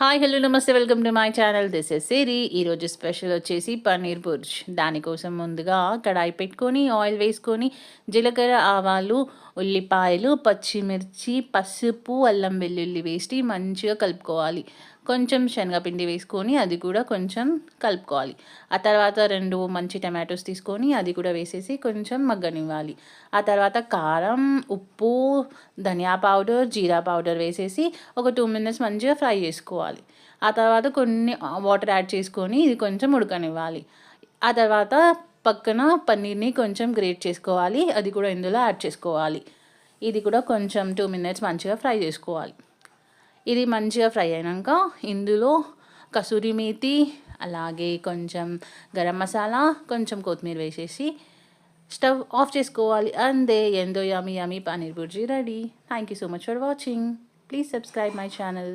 Hi hello నమస్తే welcome to my channel this is Siri. ఈరోజు special వచ్చేసి పన్నీర్ బుర్జ్. దానికోసం ముందుగా కడాయి పెట్టుకొని ఆయిల్ వేసుకొని జీలకర్ర ఆవాలు ఉల్లిపాయలు పచ్చిమిర్చి పసుపు అల్లం వెల్లుల్లి వేసి మంచిగా కలుపుకోవాలి. కొంచెం శనగపిండి వేసుకొని అది కూడా కొంచెం కలుపుకోవాలి. ఆ తర్వాత 2 మంచి టమాటోస్ తీసుకొని అది కూడా వేసేసి కొంచెం మగ్గనివ్వాలి. ఆ తర్వాత కారం, ఉప్పు, ధనియా పౌడర్, జీరా పౌడర్ వేసేసి ఒక 2 మినిట్స్ మంచిగా ఫ్రై చేసుకోవాలి. ఆ తర్వాత కొన్ని వాటర్ యాడ్ చేసుకొని ఇది కొంచెం ఉడకనివ్వాలి. ఆ తర్వాత పక్కన పన్నీర్ని కొంచెం గ్రేట్ చేసుకోవాలి. అది కూడా ఇందులో యాడ్ చేసుకోవాలి. ఇది కూడా కొంచెం 2 మినిట్స్ మంచిగా ఫ్రై చేసుకోవాలి. ఇది మంచిగా ఫ్రై అయినాక ఇందులో కసూరి మేతి, అలాగే కొంచెం గరం మసాలా, కొంచెం కొత్తిమీర వేసేసి స్టవ్ ఆఫ్ చేసుకోవాలి. అంతే, ఎంతో yummy yummy paneer bhurji ready. Thank you so much for watching. Please subscribe my channel.